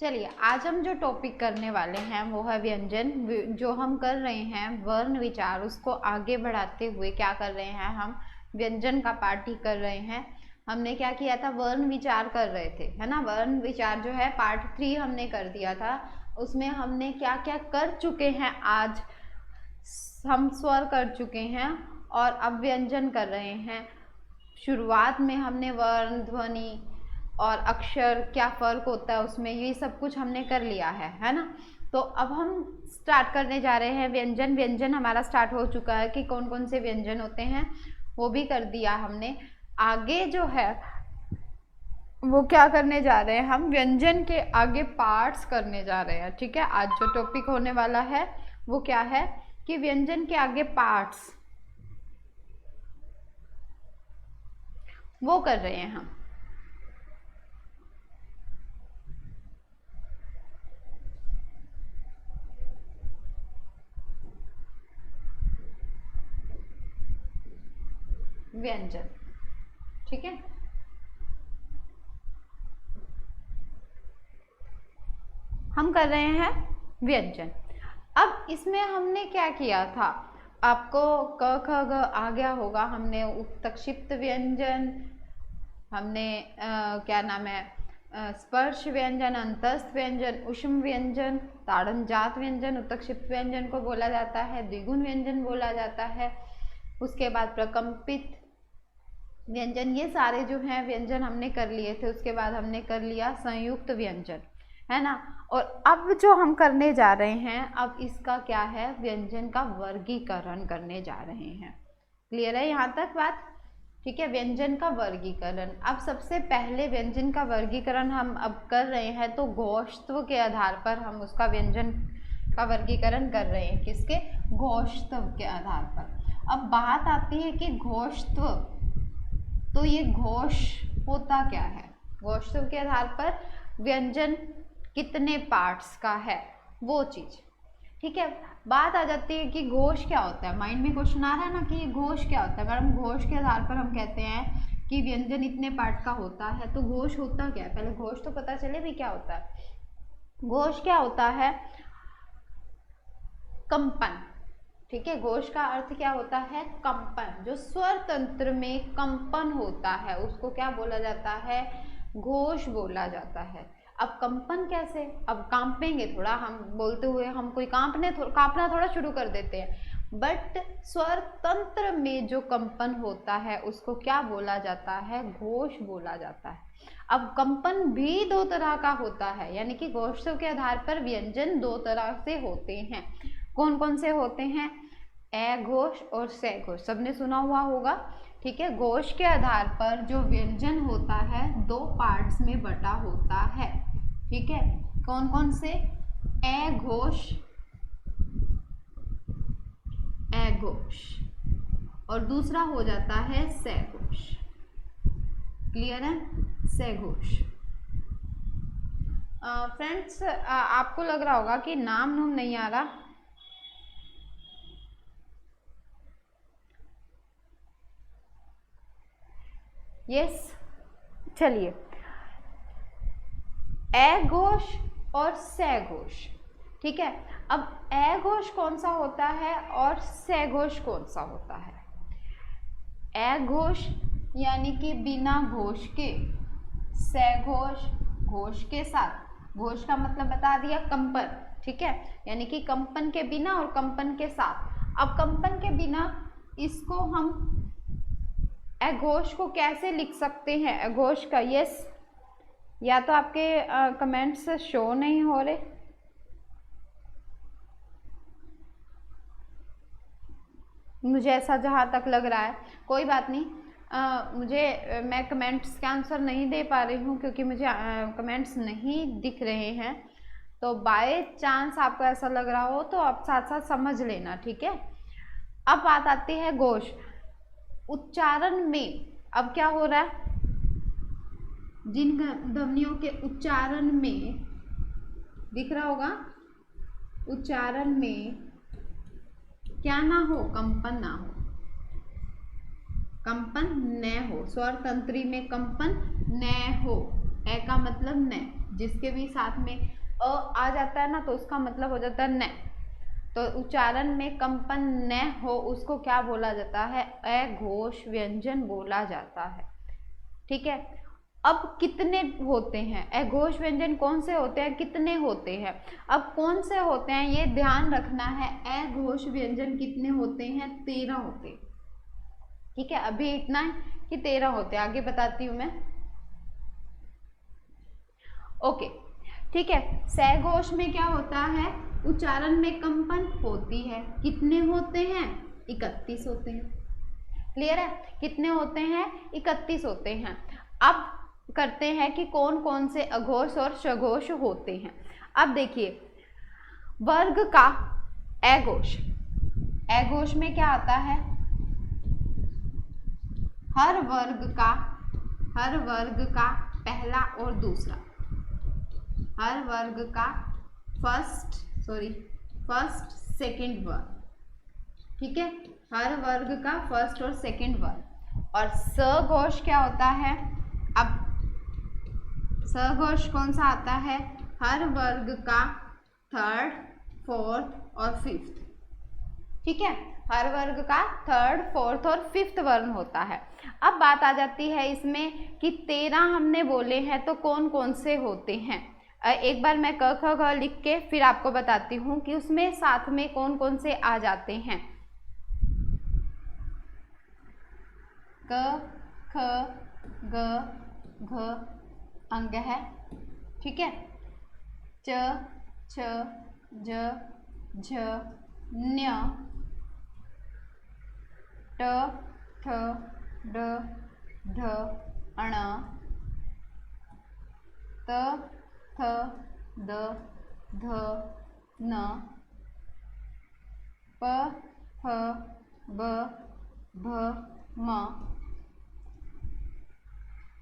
चलिए आज हम जो टॉपिक करने वाले हैं वो है व्यंजन। जो हम कर रहे हैं वर्ण विचार, उसको आगे बढ़ाते हुए क्या कर रहे हैं, हम व्यंजन का पार्ट ही कर रहे हैं। हमने क्या किया था, वर्ण विचार कर रहे थे, है ना। वर्ण विचार जो है पार्ट 3 हमने कर दिया था। उसमें हमने क्या क्या कर चुके हैं, आज हम स्वर कर चुके हैं और अब व्यंजन कर रहे हैं। शुरुआत में हमने वर्ण, ध्वनि और अक्षर क्या फ़र्क होता है उसमें, ये सब कुछ हमने कर लिया है ना। तो अब हम स्टार्ट करने जा रहे हैं व्यंजन। व्यंजन हमारा स्टार्ट हो चुका है कि कौन कौन से व्यंजन होते हैं वो भी कर दिया हमने। आगे जो है वो क्या करने जा रहे हैं, हम व्यंजन के आगे पार्ट्स करने जा रहे हैं। ठीक है, आज जो टॉपिक होने वाला है वो क्या है कि व्यंजन के आगे पार्ट्स वो कर रहे हैं हम। व्यंजन, ठीक है। हम कर रहे हैं व्यंजन। अब इसमें हमने क्या किया था, आपको क ख ग आ गया होगा। हमने उत्तक्षिप्त व्यंजन, हमने क्या नाम है, स्पर्श व्यंजन, अंतस्थ व्यंजन, ऊष्म व्यंजन, ताड़नजात व्यंजन, उत्तक्षिप्त व्यंजन को बोला जाता है, द्विगुण व्यंजन बोला जाता है। उसके बाद प्रकंपित व्यंजन, ये सारे जो हैं व्यंजन हमने कर लिए थे। उसके बाद हमने कर लिया संयुक्त व्यंजन, है ना। और अब जो हम करने जा रहे हैं, अब इसका क्या है, व्यंजन का वर्गीकरण करने जा रहे हैं। क्लियर है यहाँ तक बात? ठीक है, व्यंजन का वर्गीकरण। अब सबसे पहले व्यंजन का वर्गीकरण हम अब कर रहे हैं तो घोषत्व के आधार पर हम उसका व्यंजन का वर्गीकरण कर रहे हैं। किसके? घोषत्व के आधार पर। अब बात आती है कि घोषत्व, तो ये घोष होता क्या है, घोषत्व के आधार पर व्यंजन कितने पार्ट्स का है वो चीज। ठीक है, बात आ जाती है कि घोष क्या होता है। माइंड में क्वेश्चन आ रहा है ना कि ये घोष क्या होता है। मैडम घोष के आधार पर हम कहते हैं कि व्यंजन इतने पार्ट का होता है, तो घोष होता क्या है, पहले घोष तो पता चले भी क्या होता है। घोष क्या होता है, कंपन। ठीक है, घोष का अर्थ क्या होता है, कंपन। जो स्वर तंत्र में कंपन होता है उसको क्या बोला जाता है, घोष बोला जाता है। अब कंपन कैसे, अब कांपेंगे थोड़ा, हम बोलते हुए हम कोई कांपना थोड़ा शुरू कर देते हैं, बट स्वर तंत्र में जो कंपन होता है उसको क्या बोला जाता है, घोष बोला जाता है। अब कंपन भी दो तरह का होता है, यानी कि घोषत्व के आधार पर व्यंजन दो तरह से होते हैं। कौन कौन से होते हैं, ए घोष और से घोष, सबने सुना हुआ होगा। ठीक है, घोष के आधार पर जो व्यंजन होता है दो पार्ट्स में बटा होता है। ठीक है, कौन कौन से, ए घोष, ए घोष, और दूसरा हो जाता है से घोष। क्लियर है, से घोष। फ्रेंड्स आपको लग रहा होगा कि नाम नहीं आ रहा। यस, चलिए, ए घोष और से घोष। ठीक है, अब ए घोष कौन सा होता है और से घोष कौन सा होता है। ए घोष यानी कि बिना घोष के, से घोष घोष के साथ। घोष का मतलब बता दिया, कंपन। ठीक है, यानी कि कंपन के बिना और कंपन के साथ। अब कंपन के बिना इसको हम अघोष को कैसे लिख सकते हैं, अघोष का, यस, या तो आपके कमेंट्स शो नहीं हो रहे। मुझे ऐसा जहाँ तक लग रहा है, कोई बात नहीं। मैं कमेंट्स का आंसर नहीं दे पा रही हूँ क्योंकि मुझे कमेंट्स नहीं दिख रहे हैं। तो बाय चांस आपको ऐसा लग रहा हो तो आप साथ साथ समझ लेना। ठीक है, अब बात आती है घोष उच्चारण में। अब क्या हो रहा है, जिन ध्वनियों के उच्चारण में, दिख रहा होगा, उच्चारण में क्या ना हो, कंपन ना हो, कंपन न हो, स्वर तंत्री में कंपन न हो। ए का मतलब न, जिसके भी साथ में अ आ जाता है ना तो उसका मतलब हो जाता है न। तो उच्चारण में कंपन न हो उसको क्या बोला जाता है? अघोष व्यंजन बोला जाता है। ठीक है, अब कितने होते हैं अघोष व्यंजन? कौन से होते हैं, कितने होते हैं? अब कौन से होते हैं ये ध्यान रखना है। अघोष व्यंजन कितने होते हैं? 13 होते हैं। ठीक है, अभी इतना है कि 13 होते हैं, आगे बताती हूँ मैं। ओके, ठीक है। सघोष में क्या होता है? उच्चारण में कंपन होती है। कितने होते हैं? 31 होते हैं। क्लियर है? कितने होते हैं? 31 होते हैं। अब करते हैं कि कौन कौन से अघोष और सघोष होते हैं। अब देखिए, वर्ग का अघोष, अघोष में क्या आता है? हर वर्ग का पहला और दूसरा, हर वर्ग का फर्स्ट सेकंड वर्ग। ठीक है, हर वर्ग का फर्स्ट और सेकंड वर्ग। और सघोष क्या होता है? अब सघोष कौन सा आता है? हर वर्ग का थर्ड, फोर्थ और फिफ्थ। ठीक है, हर वर्ग का थर्ड, फोर्थ और फिफ्थ वर्ण होता है। अब बात आ जाती है इसमें कि 13 हमने बोले हैं तो कौन कौन से होते हैं। एक बार मैं क ख ग लिख के फिर आपको बताती हूँ कि उसमें साथ में कौन कौन से आ जाते हैं। क ख ग घ अंग है। ठीक है, च छ ज झ न्य ट ठ ड ढ अण त थ द ध न प फ ब भ म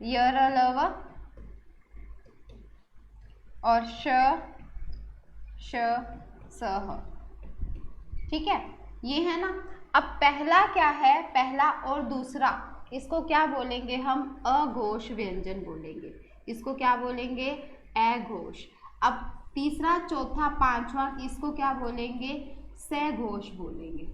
य र ल व और श स ह। ठीक है, ये है ना। अब पहला क्या है? पहला और दूसरा, इसको क्या बोलेंगे हम? अघोष व्यंजन बोलेंगे। इसको क्या बोलेंगे? अघोष। अब तीसरा, चौथा, पांचवा, इसको क्या बोलेंगे? सघोष बोलेंगे।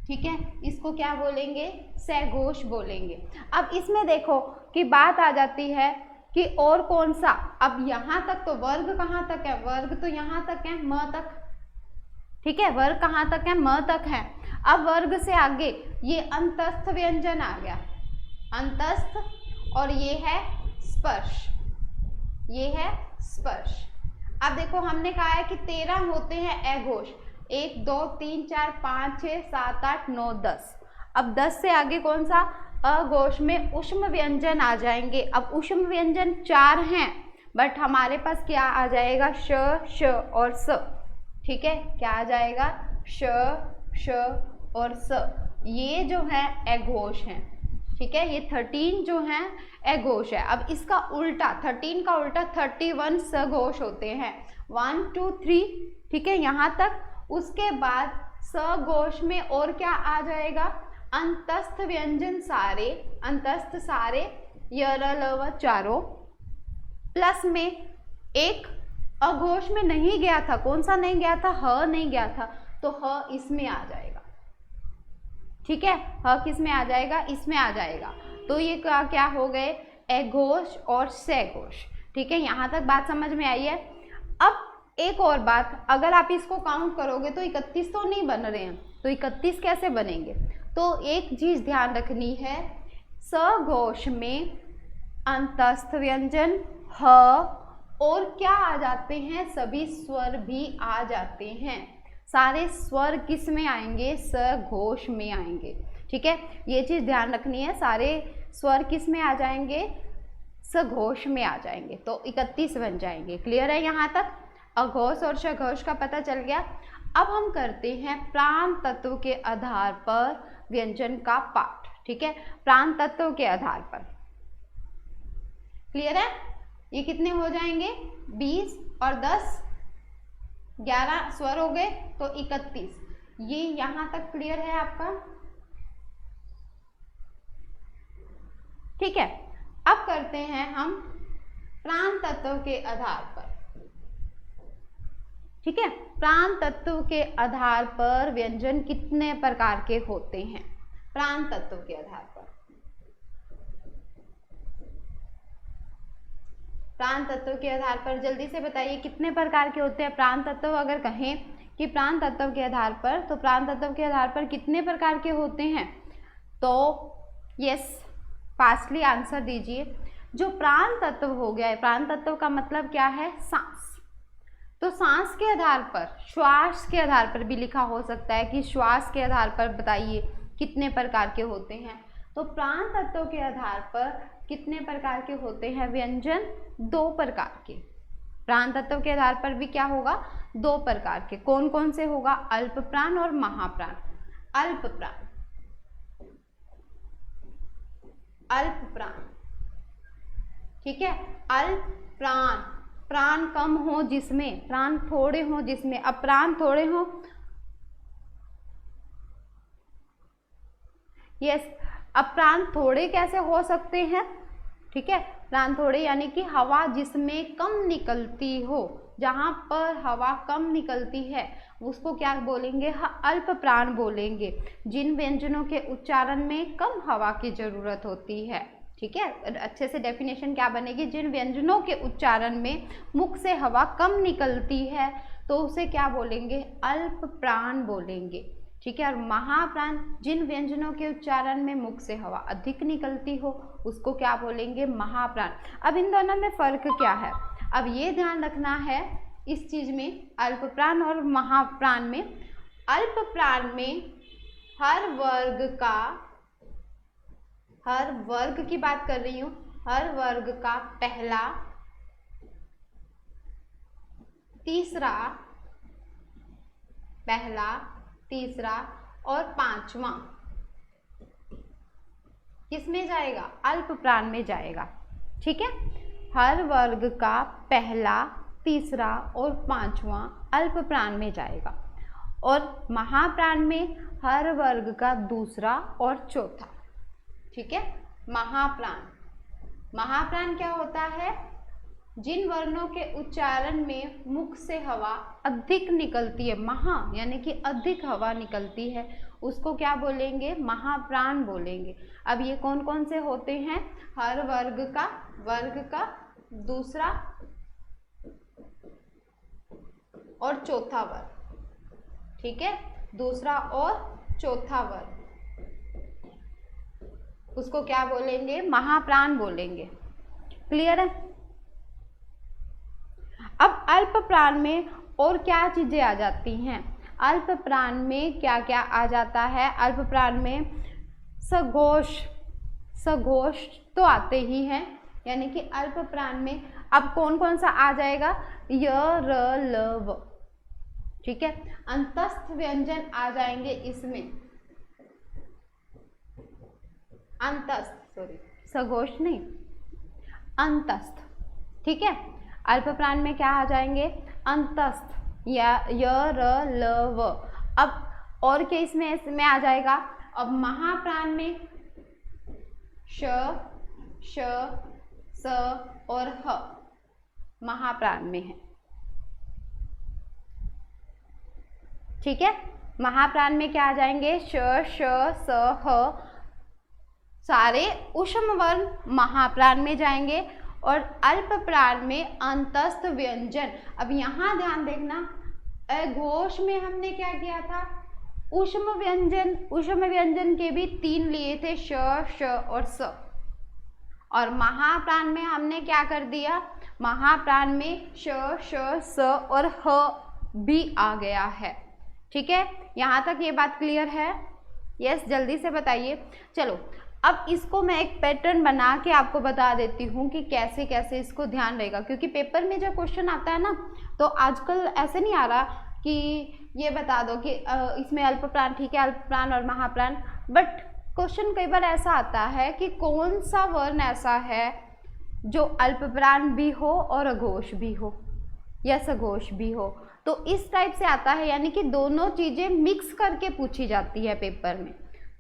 ठीक है, इसको क्या बोलेंगे? सघोष बोलेंगे। अब इसमें देखो कि बात आ जाती है कि और कौन सा। अब यहाँ तक तो वर्ग कहाँ तक है? वर्ग तो यहाँ तक है, म तक। ठीक है, वर्ग कहाँ तक है? म तक है। अब वर्ग से आगे ये अंतस्थ व्यंजन आ गया, अंतस्थ, और ये है स्पर्श, ये है स्पर्श। अब देखो हमने कहा है कि 13 होते हैं अघोष, 1 2 3 4 5 6 7 8 9 10। अब 10 से आगे कौन सा? अघोष में ऊष्म व्यंजन आ जाएंगे। अब ऊष्म व्यंजन 4 हैं, बट हमारे पास क्या आ जाएगा? श और स। ठीक है, क्या आ जाएगा? श और स। ये जो है अघोष हैं। ठीक है, ये 13 जो हैं अघोष है। अब इसका उल्टा, 13 का उल्टा 31 सघोष होते हैं। 1 2 3। ठीक है, यहाँ तक। उसके बाद सघोष में और क्या आ जाएगा? अंतस्थ व्यंजन सारे, अंतस्थ सारे, य र ल व चारों, प्लस में एक अघोष में नहीं गया था। कौन सा नहीं गया था? ह नहीं गया था, तो ह इसमें आ जाएगा। ठीक है, ह किस में आ जाएगा? इसमें आ जाएगा। तो ये क्या हो गए? अघोष और सघोष। ठीक है, यहाँ तक बात समझ में आई है। अब एक और बात, अगर आप इसको काउंट करोगे तो 31 तो नहीं बन रहे हैं, तो 31 कैसे बनेंगे? तो एक चीज ध्यान रखनी है, सघोष में अंतस्थ व्यंजन ह और क्या आ जाते हैं? सभी स्वर भी आ जाते हैं। सारे स्वर किस में आएंगे? सघोष में आएंगे। ठीक है, ये चीज ध्यान रखनी है, सारे स्वर किस में आ जाएंगे? सघोष में आ जाएंगे। तो 31 बन जाएंगे। क्लियर है यहाँ तक? अघोष और सघोष का पता चल गया। अब हम करते हैं प्राण तत्व के आधार पर व्यंजन का पाठ। ठीक है, प्राण तत्व के आधार पर। क्लियर है? ये कितने हो जाएंगे? 20 और 10 11 स्वर हो गए, तो 31। ये यहां तक क्लियर है आपका? ठीक है, अब करते हैं हम प्राण तत्व के आधार पर, ठीक है, प्राण तत्व के आधार पर व्यंजन कितने प्रकार के होते हैं? प्राण तत्व के आधार पर, प्राण तत्व के आधार पर जल्दी से बताइए कितने प्रकार के होते हैं प्राण तत्व? अगर कहें कि प्राण तत्व के आधार पर, तो प्राण तत्व के आधार पर कितने प्रकार के होते हैं? तो यस, फास्टली आंसर दीजिए। जो प्राण तत्व हो गया है, प्राण तत्व का मतलब क्या है? सांस। तो सांस के आधार पर, श्वास के आधार पर भी लिखा हो सकता है कि श्वास के आधार पर बताइए कितने प्रकार के होते हैं। तो प्राण तत्व के आधार पर कितने प्रकार के होते हैं व्यंजन? 2 प्रकार के। प्राण तत्व के आधार पर भी क्या होगा? 2 प्रकार के। कौन कौन से होगा? अल्प प्राण और महाप्राण। अल्प प्राण, अल्प प्राण, ठीक है, अल्प प्राण, प्राण कम हो जिसमें, प्राण थोड़े हो जिसमें। अब प्राण थोड़े हो, यस, अब प्राण थोड़े कैसे हो सकते हैं? ठीक है, प्राण थोड़े यानी कि हवा जिसमें कम निकलती हो, जहां पर हवा कम निकलती है उसको क्या बोलेंगे? अल्प प्राण बोलेंगे। जिन व्यंजनों के उच्चारण में कम हवा की जरूरत होती है, ठीक है, अच्छे से डेफिनेशन क्या बनेगी? जिन व्यंजनों के उच्चारण में मुख से हवा कम निकलती है तो उसे क्या बोलेंगे? अल्प प्राण बोलेंगे, ठीक है। और महाप्राण, जिन व्यंजनों के उच्चारण में मुख से हवा अधिक निकलती हो उसको क्या बोलेंगे? महाप्राण। अब इन दोनों में फर्क क्या है? अब ये ध्यान रखना है इस चीज में, अल्प प्राण और महाप्राण में। अल्प प्राण में हर वर्ग की बात कर रही हूं, हर वर्ग का पहला, तीसरा और 5वां किस में जाएगा? अल्प प्राण में जाएगा, ठीक है। हर वर्ग का पहला, तीसरा और 5वां अल्प प्राण में जाएगा। और महाप्राण में हर वर्ग का दूसरा और चौथा, ठीक है। महाप्राण क्या होता है? जिन वर्णों के उच्चारण में मुख से हवा अधिक निकलती है, महा यानी कि अधिक हवा निकलती है, उसको क्या बोलेंगे? महाप्राण बोलेंगे। अब ये कौन कौन से होते हैं? हर वर्ग का दूसरा और चौथा वर्ग, ठीक है, दूसरा और चौथा वर्ग, उसको क्या बोलेंगे? महाप्राण बोलेंगे। क्लियर है? अब अल्प प्राण में और क्या चीजें आ जाती हैं? अल्प प्राण में क्या क्या आ जाता है? अल्प प्राण में सघोष तो आते ही हैं, यानी कि अल्प प्राण में अब कौन कौन सा आ जाएगा? य, र, ल, व, ठीक है। अंतस्थ व्यंजन आ जाएंगे इसमें, सघोष नहीं, अंतस्थ, ठीक है। अल्प प्राण में क्या आ जाएंगे? अंतस्थ, या य, र, ल, व। अब और क्या इसमें आ जाएगा? अब महाप्राण में श, स और ह महाप्राण में है, ठीक है। महाप्राण में क्या आ जाएंगे? श, स, ह, सारे ऊष्म वर्ण महाप्राण में जाएंगे। और अल्प प्राण में अंतस्थ व्यंजन। अब यहाँ ध्यान देखना, अघोष में हमने क्या किया था? ऊष्म व्यंजन के भी 3 लिए थे, श, और स। और महाप्राण में हमने क्या कर दिया? महाप्राण में श, स और ह भी आ गया है, ठीक है। यहाँ तक ये बात क्लियर है? यस, जल्दी से बताइए। चलो अब इसको मैं एक पैटर्न बना के आपको बता देती हूँ कि कैसे कैसे इसको ध्यान रहेगा, क्योंकि पेपर में जब क्वेश्चन आता है ना, तो आजकल ऐसे नहीं आ रहा कि ये बता दो कि इसमें अल्प प्राण, ठीक है, अल्प प्राण और महाप्राण, बट क्वेश्चन कई बार ऐसा आता है कि कौन सा वर्ण ऐसा है जो अल्प प्राण भी हो और अघोष भी हो या सघोष भी हो। तो इस टाइप से आता है, यानी कि दोनों चीज़ें मिक्स करके पूछी जाती है पेपर में।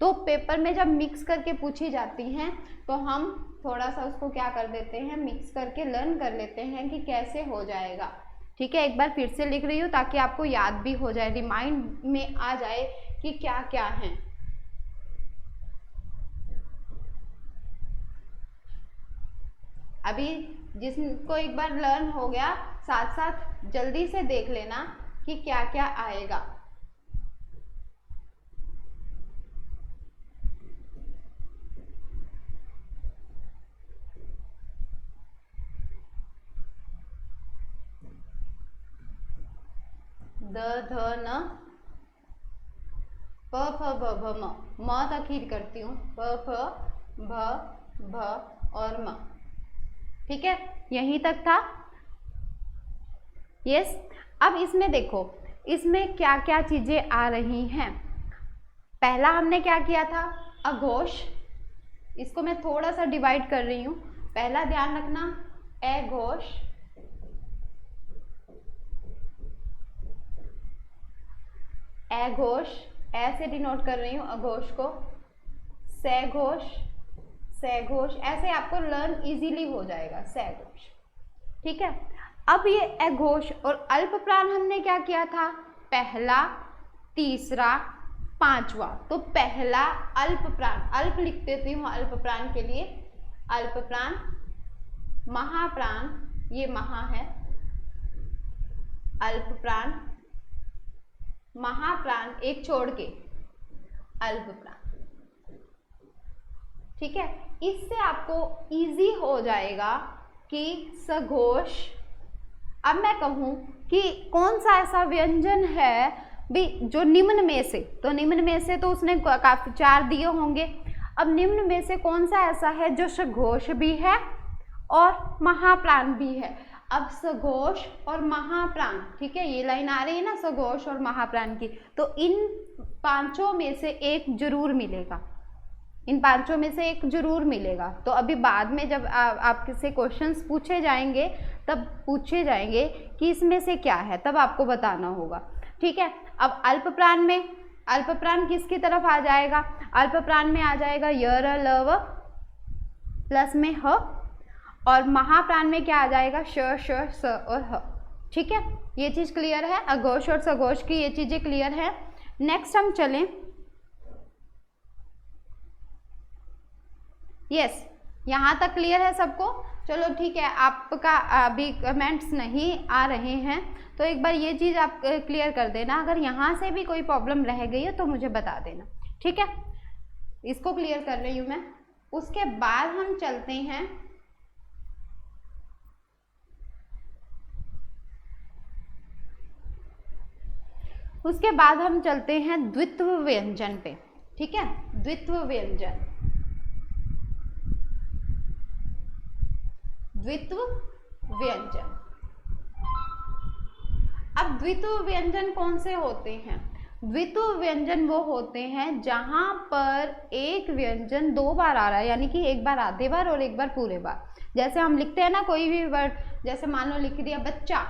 तो पेपर में जब मिक्स करके पूछी जाती हैं तो हम थोड़ा सा उसको क्या कर देते हैं, मिक्स करके लर्न कर लेते हैं कि कैसे हो जाएगा। ठीक है, एक बार फिर से लिख रही हूँ ताकि आपको याद भी हो जाए, रिमाइंड में आ जाए कि क्या क्या है। अभी जिसको एक बार लर्न हो गया, साथ साथ जल्दी से देख लेना कि क्या क्या आएगा। द ध न प फ ब भ म तक ही करती हूँ, प फ भ भ और म। ठीक है, यहीं तक था। यस, अब इसमें देखो, इसमें क्या क्या चीजें आ रही हैं। पहला हमने क्या किया था, अघोष। इसको मैं थोड़ा सा डिवाइड कर रही हूँ। पहला ध्यान रखना, अघोष, अघोष, ऐसे डिनोट कर रही हूँ अघोष को, सघोष, सघोष, ऐसे आपको लर्न इजीली हो जाएगा, सघोष। ठीक है, अब ये अघोष और अल्प प्राण हमने क्या किया था, पहला, तीसरा, पांचवा। तो पहला अल्प प्राण, अल्प लिख देती हूँ अल्प प्राण के लिए, अल्प प्राण, महाप्राण, ये महा है, अल्प प्राण, महाप्राण एक छोड़ के, अल्प प्राण। ठीक है, इससे आपको इजी हो जाएगा कि सघोष। अब मैं कहूं कि कौन सा ऐसा व्यंजन है भी जो निम्न में से, तो निम्न में से तो उसने काफी 4 दिए होंगे। अब निम्न में से कौन सा ऐसा है जो सघोष भी है और महाप्राण भी है। अब सघोष और महाप्राण, ठीक है, ये लाइन आ रही है ना सघोष और महाप्राण की, तो इन पांचों में से एक जरूर मिलेगा, इन पांचों में से एक जरूर मिलेगा। तो अभी बाद में जब आपसे क्वेश्चंस पूछे जाएंगे तब पूछे जाएंगे कि इसमें से क्या है, तब आपको बताना होगा। ठीक है, अब अल्प प्राण में, अल्प प्राण किसकी तरफ आ जाएगा, अल्प प्राण में आ जाएगा य र ल व प्लस में ह, और महाप्राण में क्या आ जाएगा, श श स और ह। ठीक है, ये चीज क्लियर है, अघोष और सघोष की ये चीजें क्लियर है। नेक्स्ट हम चलें, यस, यहाँ तक क्लियर है सबको। चलो ठीक है, आपका अभी कमेंट्स नहीं आ रहे हैं तो एक बार ये चीज़ आप क्लियर कर देना। अगर यहाँ से भी कोई प्रॉब्लम रह गई है तो मुझे बता देना। ठीक है, इसको क्लियर कर रही हूँ मैं। उसके बाद हम चलते हैं द्वित्व व्यंजन पे। ठीक है, द्वित्व व्यंजन, द्वित्व व्यंजन। अब द्वित्व व्यंजन कौन से होते हैं, द्वित्व व्यंजन वो होते हैं जहां पर एक व्यंजन 2 बार आ रहा है, यानी कि एक बार आधे बार और एक बार पूरे बार। जैसे हम लिखते हैं ना कोई भी वर्ड, जैसे मान लो लिख दिया बच्चा,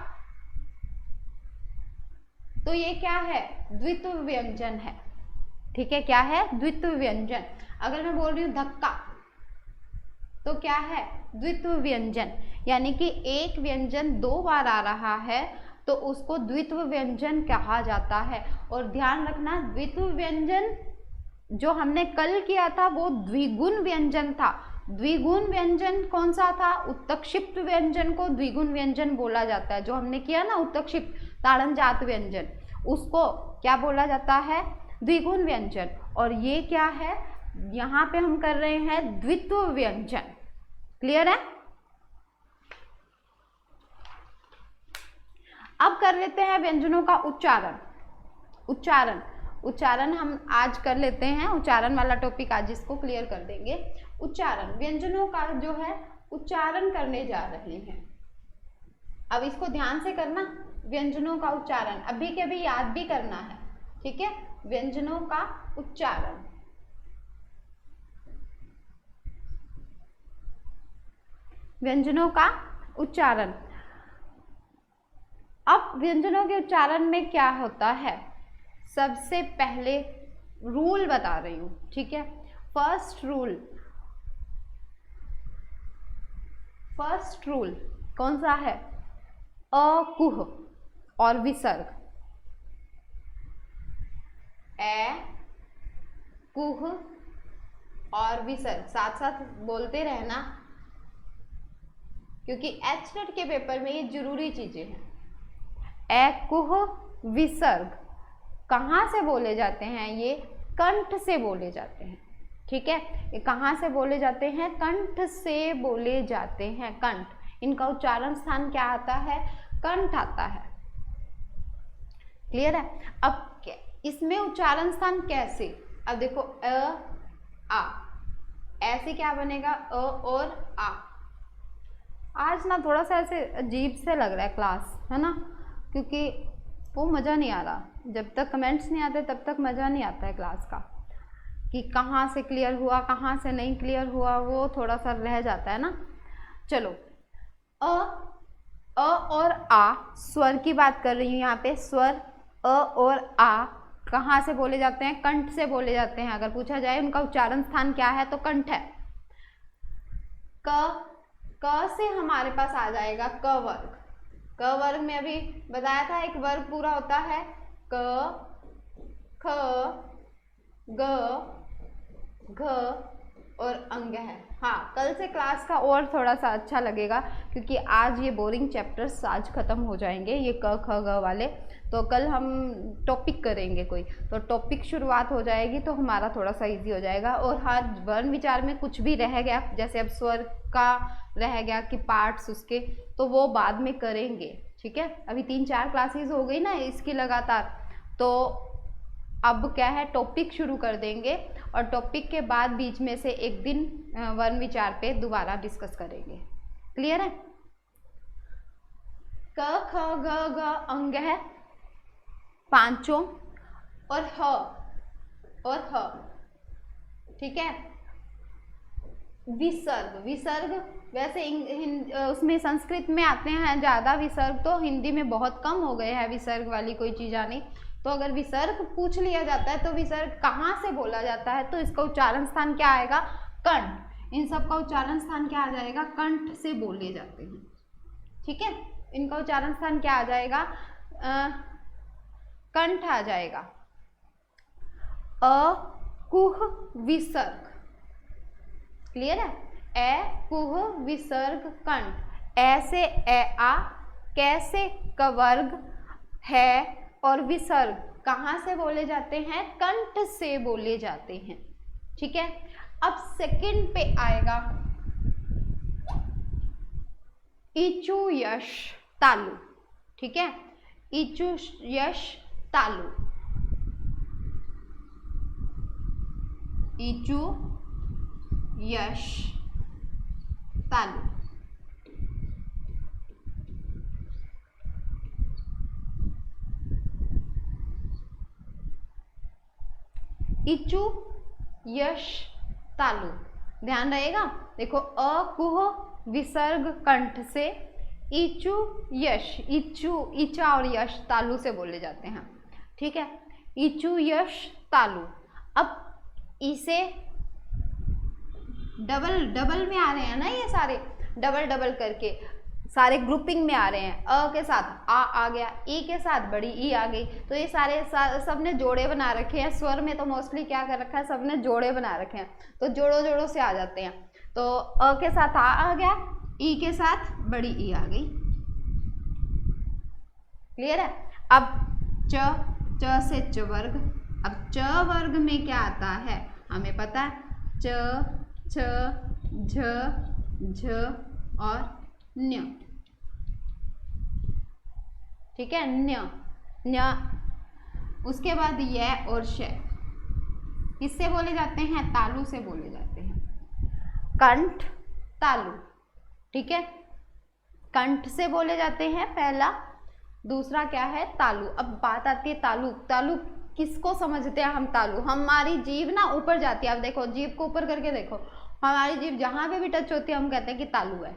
तो ये क्या है, द्वित्व व्यंजन है। ठीक है, क्या है, द्वित्व व्यंजन। अगर मैं बोल रही हूँ धक्का, तो क्या है, द्वित्व व्यंजन, यानी कि एक व्यंजन 2 बार आ रहा है तो उसको द्वित्व व्यंजन कहा जाता है। और ध्यान रखना, द्वित्व व्यंजन जो हमने कल किया था वो द्विगुण व्यंजन था। द्विगुण व्यंजन कौन सा था, उत्तक्षिप्त व्यंजन को द्विगुण व्यंजन बोला जाता है। जो हमने किया ना उत्तक्षिप्त ताड़नजात व्यंजन, उसको क्या बोला जाता है, द्विगुण व्यंजन। और ये क्या है, यहाँ पे हम कर रहे हैं द्वित्व व्यंजन। क्लियर है? अब कर लेते हैं व्यंजनों का उच्चारण। उच्चारण हम आज कर लेते हैं, उच्चारण वाला टॉपिक आज इसको क्लियर कर देंगे। उच्चारण, व्यंजनों का जो है उच्चारण करने जा रहे हैं। अब इसको ध्यान से करना, व्यंजनों का उच्चारण अभी के अभी याद भी करना है। ठीक है, व्यंजनों का उच्चारण। व्यंजनों का उच्चारण। अब व्यंजनों के उच्चारण में क्या होता है, सबसे पहले रूल बता रही हूँ, ठीक है। फर्स्ट रूल कौन सा है? अकुह और विसर्ग, ए कुह और विसर्ग साथ साथ बोलते रहना, क्योंकि एचटेट के पेपर में ये जरूरी चीजें हैं। ए कुह विसर्ग कहाँ से बोले जाते हैं? ये कंठ से बोले जाते हैं, ठीक है। ये कहाँ से बोले जाते हैं? कंठ से बोले जाते हैं, कंठ। इनका उच्चारण स्थान क्या आता है? कंठ आता है, क्लियर है। अब इसमें उच्चारण स्थान कैसे? अब देखो आ, ऐसे क्या बनेगा? अ और आ। आज ना थोड़ा सा ऐसे अजीब से लग रहा है क्लास, है ना, क्योंकि वो मज़ा नहीं आ रहा। जब तक कमेंट्स नहीं आते तब तक मज़ा नहीं आता है क्लास का, कि कहाँ से क्लियर हुआ कहाँ से नहीं क्लियर हुआ, वो थोड़ा सा रह जाता है ना। चलो, अ और आ स्वर की बात कर रही हूँ यहाँ पे। स्वर अ और आ कहाँ से बोले जाते हैं? कंठ से बोले जाते हैं। अगर पूछा जाए उनका उच्चारण स्थान क्या है तो कंठ है। क से हमारे पास आ जाएगा क वर्ग। क वर्ग में अभी बताया था एक वर्ग पूरा होता है क, ख, ग, घ और अंग है। हाँ, कल से क्लास का और थोड़ा सा अच्छा लगेगा, क्योंकि आज ये बोरिंग चैप्टर्स आज खत्म हो जाएंगे, ये क ख ग वाले। तो कल हम टॉपिक करेंगे कोई, तो टॉपिक शुरुआत हो जाएगी तो हमारा थोड़ा सा इजी हो जाएगा। और हर वर्ण विचार में कुछ भी रह गया, जैसे अब स्वर का रह गया कि पार्ट्स उसके, तो वो बाद में करेंगे, ठीक है। अभी 3-4 क्लासेस हो गई ना इसकी लगातार, तो अब क्या है, टॉपिक शुरू कर देंगे और टॉपिक के बाद बीच में से एक दिन वर्ण विचार पे दोबारा डिस्कस करेंगे, क्लियर है। क ख ग घ अंग है पांचों, और ह, ठीक है। विसर्ग वैसे उसमें संस्कृत में आते हैं ज़्यादा विसर्ग, तो हिंदी में बहुत कम हो गए हैं विसर्ग वाली कोई चीज़ आनी। तो अगर विसर्ग पूछ लिया जाता है तो विसर्ग कहाँ से बोला जाता है, तो इसका उच्चारण स्थान क्या आएगा? कंठ। इन सब का उच्चारण स्थान क्या आ जाएगा? कंठ से बोले जाते हैं, ठीक है। इनका उच्चारण स्थान क्या आ जाएगा? कंठ आ जाएगा। अ कुह विसर्ग, क्लियर है। ए कुह विसर्ग कंठ। ऐसे ए आ, कैसे कवर्ग है, और विसर्ग कहाँ से बोले जाते हैं? कंठ से बोले जाते हैं, ठीक है। अब सेकंड पे आएगा इचु यश तालु, ठीक है। इचु यश तालु, इचु यश तालु। इचु यश तालु, ध्यान रहेगा। देखो, अ कुह विसर्ग कंठ से, इचु यश, इचु इचा और यश तालु से बोले जाते हैं, ठीक है। इचु यश तालु। अब इसे डबल में आ रहे हैं ना, ये सारे डबल करके सारे ग्रुपिंग में आ रहे हैं। अ के साथ आ गया, ई के साथ बड़ी ई आ गई, तो ये सारे सबने जोड़े बना रखे हैं। स्वर में तो मोस्टली क्या कर रखा है, सबने जोड़े बना रखे हैं, तो जोड़ों से आ जाते हैं। तो अ के साथ आ गया, ई के साथ बड़ी ई आ गई, क्लियर है। अब च से च वर्ग। अब च वर्ग में क्या आता है हमें पता है, च, छ, झ, झ और न्य, ठीक है। न्य। उसके बाद य और श किससे बोले जाते हैं? तालु से बोले जाते हैं। कंठ तालु, ठीक है। कंठ से बोले जाते हैं पहला, दूसरा क्या है? तालु। अब बात आती है तालु किसको समझते हैं हम? तालु हमारी जीभ ना ऊपर जाती है। अब देखो, जीभ को ऊपर करके देखो, हमारी जीभ जहां पे भी टच होती है हम कहते हैं कि तालु है।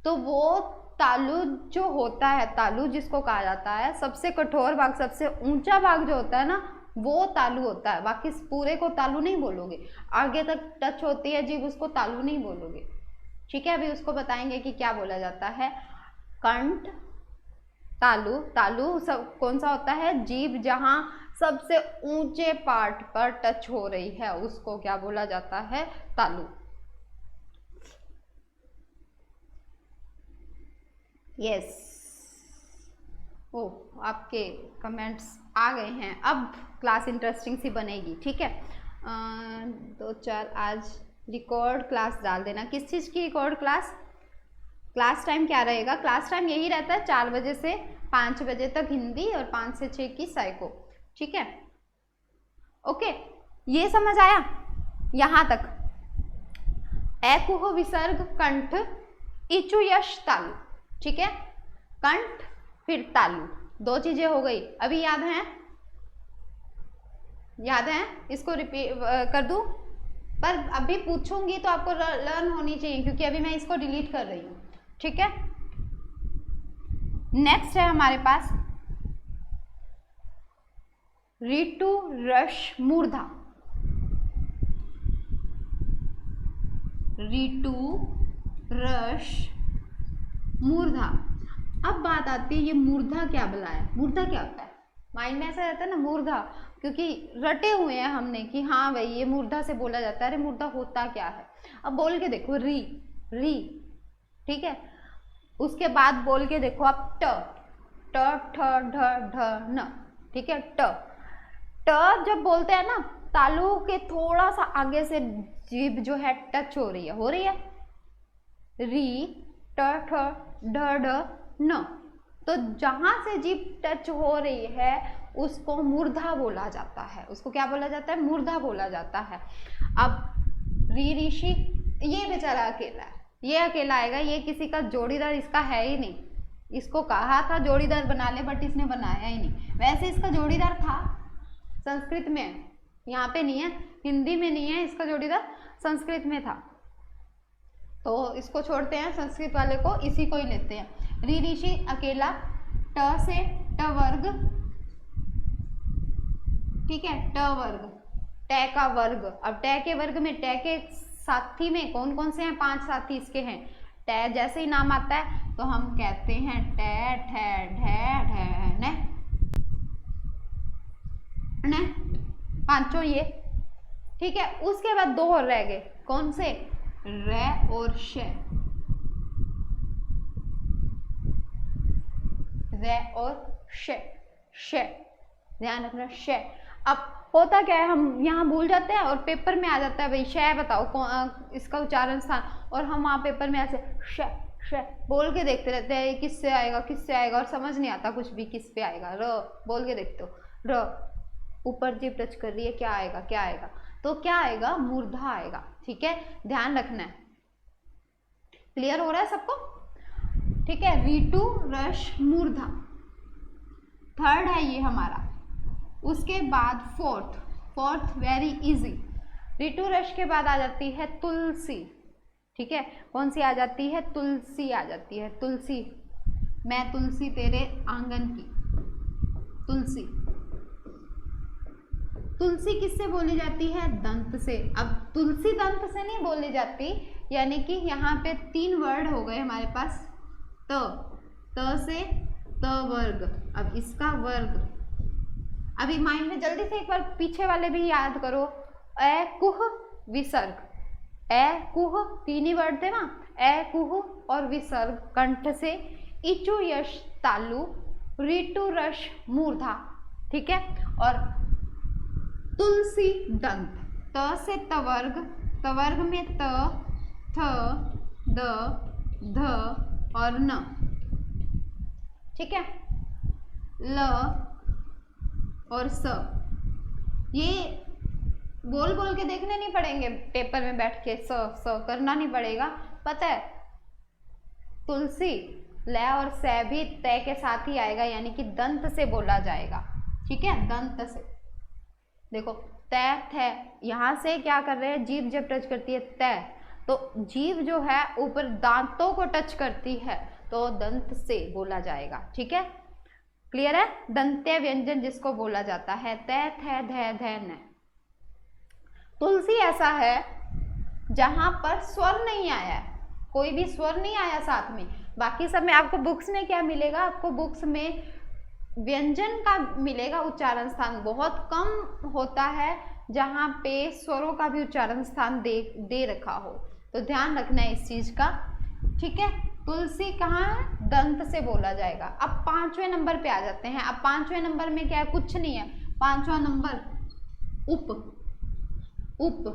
तो वो तालु जो होता है, तालु जिसको कहा जाता है, सबसे कठोर भाग, सबसे ऊंचा भाग जो होता है ना, वो तालु होता है, बाकी इस पूरे को तालु नहीं बोलोगे। आगे तक टच होती है जीभ, उसको तालु नहीं बोलोगे। ठीक है, अभी उसको बताएंगे कि क्या बोला जाता है। कंठ, तालु। तालु सब कौन सा होता है, जीभ जहां सबसे ऊंचे पार्ट पर टच हो रही है उसको क्या बोला जाता है, तालु। यस, ओ आपके कमेंट्स आ गए हैं, अब क्लास इंटरेस्टिंग सी बनेगी। ठीक है, 2-4 आज रिकॉर्ड क्लास डाल देना। किस चीज़ की रिकॉर्ड क्लास? क्लास टाइम क्या रहेगा? क्लास टाइम यही रहता है 4 बजे से 5 बजे तक हिंदी और 5 से 6 की साइको। ठीक है, ओके, ये समझ आया यहाँ तक? कुह विसर्ग कंठ, इचु यश तालु। ठीक है, कंठ फिर तालु, 2 चीजें हो गई। अभी याद है? याद है? इसको रिपीट कर दूं? पर अभी पूछूंगी तो आपको लर्न होनी चाहिए, क्योंकि अभी मैं इसको डिलीट कर रही हूँ। ठीक है, नेक्स्ट है हमारे पास ऋतु रस मूर्धा। ऋतु रस मूर्धा। अब बात आती है ये मूर्धा क्या बुलाया? मूर्धा क्या होता है? माइंड में ऐसा रहता है ना मूर्धा, क्योंकि रटे हुए हैं हमने कि हाँ भाई ये मूर्धा से बोला जाता है। अरे मूर्धा होता क्या है? अब बोल के देखो, री, री। ठीक है, उसके बाद बोल के देखो आप ट, ट ठ ढ ढ न। ठीक है, ट, ट जब बोलते हैं ना, तालु के थोड़ा सा आगे से जीभ जो है टच हो रही है, री, ट ठ ढ ढ न। तो जहां से जीभ टच हो रही है उसको मूर्धा बोला जाता है। उसको क्या बोला जाता है? मूर्धा बोला जाता है। अब री, ऋषि, ये बेचारा अकेला है, ये अकेला आएगा, ये किसी का जोड़ीदार इसका है ही नहीं। इसको कहा था जोड़ीदार बना ले, बट इसने बनाया ही नहीं। वैसे इसका जोड़ीदार था, संस्कृत में है, यहाँ पे नहीं है, हिंदी में नहीं है इसका जोड़ीदार, संस्कृत में था। तो इसको छोड़ते हैं, संस्कृत वाले को, इसी को ही लेते हैं। री, ऋषि अकेला, ट से ट वर्ग। ठीक है, ट वर्ग, ट का वर्ग। अब ट के वर्ग में, ट के साथी में कौन कौन से हैं? 5 साथी इसके हैं। ट जैसे ही नाम आता है तो हम कहते हैं ट, ठ, ढ, ढ, न, न, 5 ये। ठीक है, उसके बाद 2 और रह गए, कौन से? र और श, र और श, श, ध्यान रखना, श। अब होता क्या है, हम यहाँ भूल जाते हैं और पेपर में आ जाता है भाई श बताओ इसका उच्चारण स्थान, और हम वहाँ पेपर में ऐसे श श बोल के देखते रहते हैं, किससे आएगा किससे आएगा, और समझ नहीं आता कुछ भी किस पे आएगा। र बोल के देखते हो, र ऊपर जीभ टच कर रही है, क्या आएगा क्या आएगा? तो क्या आएगा? मूर्धा आएगा। ठीक है, ध्यान रखना है। क्लियर हो रहा है सबको? ठीक है, ऋतु रस मूर्धा थर्ड है ये हमारा। उसके बाद फोर्थ वेरी इजी, ऋतु रस के बाद आ जाती है तुलसी। ठीक है, कौन सी आ जाती है? तुलसी आ जाती है। तुलसी, मैं तुलसी तेरे आंगन की, तुलसी। तुलसी किससे बोली जाती है? दंत से। अब तुलसी दंत से नहीं बोली जाती, यानी कि यहाँ पे 3 वर्ड हो गए हमारे पास। त से त वर्ग, अब इसका वर्ग। अभी माइंड में जल्दी से एक बार पीछे वाले भी याद करो। ए कुह विसर्ग, ए कुह 3 ही वर्ड थे ना, ए कुह और विसर्ग कंठ से, इचु यश तालु, ऋतु रस मूर्धा। ठीक है, और तुलसी दंत, त से तवर्ग, तवर्ग में त, थ, द, ध और न। ठीक है, ल और स। ये बोल बोल के देखने नहीं पड़ेंगे पेपर में बैठ के, स करना नहीं पड़ेगा, पता है। तुलसी ल और स भी तय के साथ ही आएगा, यानी कि दंत से बोला जाएगा। ठीक है, दंत से। देखो तय थे, यहाँ से क्या कर रहे हैं, जीभ जब टच करती है तय, तो जीभ जो है ऊपर दांतों को टच करती है, तो दंत से बोला जाएगा। ठीक है, क्लियर है? दंत्य व्यंजन जिसको बोला जाता है, तै थे धै धै न। तुलसी ऐसा है जहां पर स्वर नहीं आया है, कोई भी स्वर नहीं आया साथ में। बाकी सब में आपको बुक्स में क्या मिलेगा, आपको बुक्स में व्यंजन का मिलेगा, उच्चारण स्थान बहुत कम होता है जहाँ पे स्वरों का भी उच्चारण स्थान दे रखा हो, तो ध्यान रखना है इस चीज का, ठीक है। तुलसी कहाँ है? दंत से बोला जाएगा। अब 5वें नंबर पे आ जाते हैं। अब 5वें नंबर में क्या है? कुछ नहीं है। 5वां नंबर उप, उप,